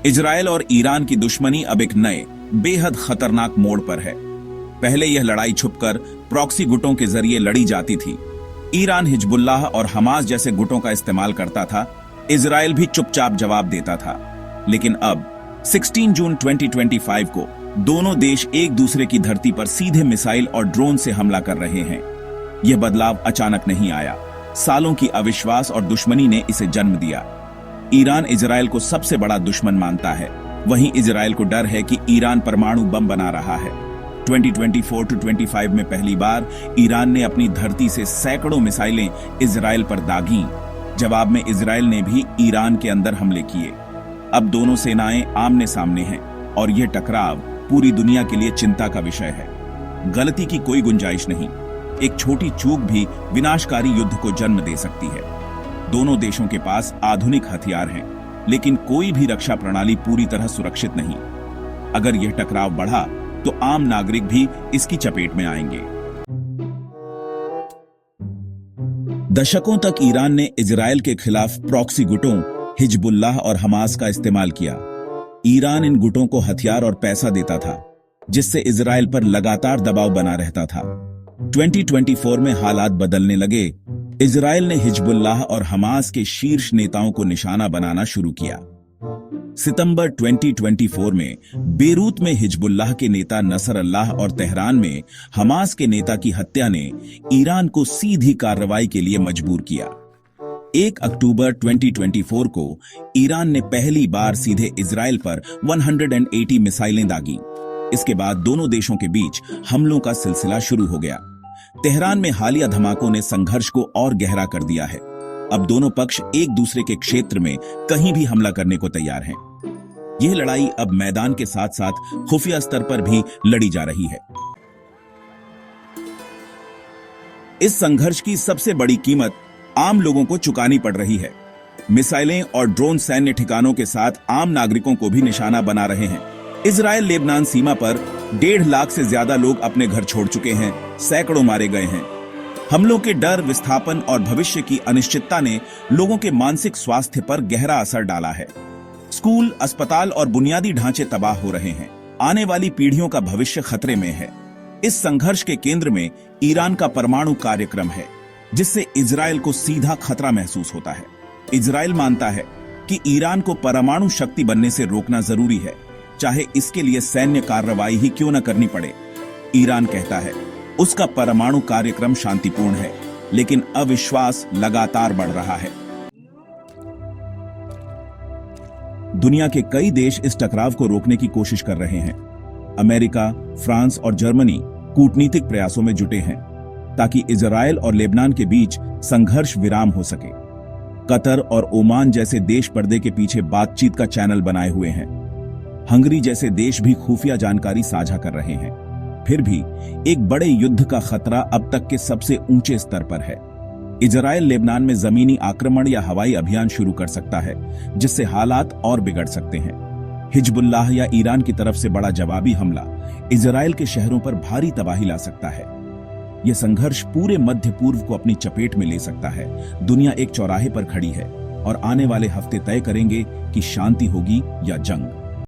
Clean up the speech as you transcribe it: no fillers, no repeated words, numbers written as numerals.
Israel और Iran की दुश्मनी अब एक नए बेहद खतरनाक मोड़ पर है। पहले यह लड़ाई छुपकर प्रॉक्सी गुटों के जरिए लड़ी जाती थी। ईरान हिजबुल्लाह और हमास जैसे गुटों का इस्तेमाल करता था, इजराइल भी चुपचाप जवाब देता था। लेकिन अब 16 जून 2025 को दोनों देश एक दूसरे की धरती पर सीधे मिसाइल और ड्रोन से हमला कर रहे हैं। यह बदलाव अचानक नहीं आया, सालों की अविश्वास और दुश्मनी ने इसे जन्म दिया। ईरान इजराइल को सबसे बड़ा दुश्मन मानता है, वहीं इजराइल को डर है कि ईरान परमाणु बम बना रहा है। 2024-25 में पहली बार ईरान ने अपनी धरती से सैकड़ों मिसाइलें इजराइल पर दागीं। जवाब में इजराइल ने भी ईरान के अंदर हमले किए। अब दोनों सेनाएं आमने सामने हैं और यह टकराव पूरी दुनिया के लिए चिंता का विषय है। गलती की कोई गुंजाइश नहीं, एक छोटी चूक भी विनाशकारी युद्ध को जन्म दे सकती है। दोनों देशों के पास आधुनिक हथियार हैं, लेकिन कोई भी रक्षा प्रणाली पूरी तरह सुरक्षित नहीं। अगर यह टकराव बढ़ा तो आम नागरिक भी इसकी चपेट में आएंगे। दशकों तक ईरान ने इजराइल के खिलाफ प्रॉक्सी गुटों हिजबुल्लाह और हमास का इस्तेमाल किया। ईरान इन गुटों को हथियार और पैसा देता था, जिससे इजराइल पर लगातार दबाव बना रहता था। 2024 में हालात बदलने लगे। इजराइल ने हिजबुल्लाह और हमास के शीर्ष नेताओं को निशाना बनाना शुरू किया। सितंबर 2024 में बेरूत में हिजबुल्लाह के नेता नसर अल्लाह और तेहरान में हमास के नेता की हत्या ने ईरान को सीधी कार्रवाई के लिए मजबूर किया। 1 अक्टूबर 2024 को ईरान ने पहली बार सीधे इजराइल पर 180 मिसाइलें दागीं। इसके बाद दोनों देशों के बीच हमलों का सिलसिला शुरू हो गया। तेहरान में हालिया धमाकों ने संघर्ष को और गहरा कर दिया है। अब दोनों पक्ष एक दूसरे के क्षेत्र में कहीं भी हमला करने को तैयार हैं। यह लड़ाई अब मैदान के साथ साथ खुफिया स्तर पर भी लड़ी जा रही है। इस संघर्ष की सबसे बड़ी कीमत आम लोगों को चुकानी पड़ रही है। मिसाइलें और ड्रोन सैन्य ठिकानों के साथ आम नागरिकों को भी निशाना बना रहे हैं। इजराइल लेबनान सीमा पर 1.5 लाख से ज्यादा लोग अपने घर छोड़ चुके हैं, सैकड़ों मारे गए हैं। हमलों के डर, विस्थापन और भविष्य की अनिश्चितता ने लोगों के मानसिक स्वास्थ्य पर गहरा असर डाला है। स्कूल, अस्पताल और बुनियादी ढांचे तबाह हो रहे हैं। आने वाली पीढ़ियों का भविष्य खतरे में है। इस संघर्ष के केंद्र में ईरान का परमाणु कार्यक्रम है, जिससे इजराइल को सीधा खतरा महसूस होता है। इजराइल मानता है कि ईरान को परमाणु शक्ति बनने से रोकना जरूरी है, चाहे इसके लिए सैन्य कार्रवाई ही क्यों न करनी पड़े। ईरान कहता है उसका परमाणु कार्यक्रम शांतिपूर्ण है, लेकिन अविश्वास लगातार बढ़ रहा है। दुनिया के कई देश इस टकराव को रोकने की कोशिश कर रहे हैं। अमेरिका, फ्रांस और जर्मनी कूटनीतिक प्रयासों में जुटे हैं ताकि इजराइल और लेबनान के बीच संघर्ष विराम हो सके। कतर और ओमान जैसे देश पर्दे के पीछे बातचीत का चैनल बनाए हुए हैं। हंगरी जैसे देश भी खुफिया जानकारी साझा कर रहे हैं। फिर भी एक बड़े युद्ध का खतरा अब तक के सबसे ऊंचे स्तर पर है। इजराइल लेबनान में जमीनी आक्रमण या हवाई अभियान शुरू कर सकता है, जिससे हालात और बिगड़ सकते हैं। हिजबुल्लाह या ईरान की तरफ से बड़ा जवाबी हमला इजराइल के शहरों पर भारी तबाही ला सकता है। यह संघर्ष पूरे मध्य पूर्व को अपनी चपेट में ले सकता है। दुनिया एक चौराहे पर खड़ी है और आने वाले हफ्ते तय करेंगे कि शांति होगी या जंग।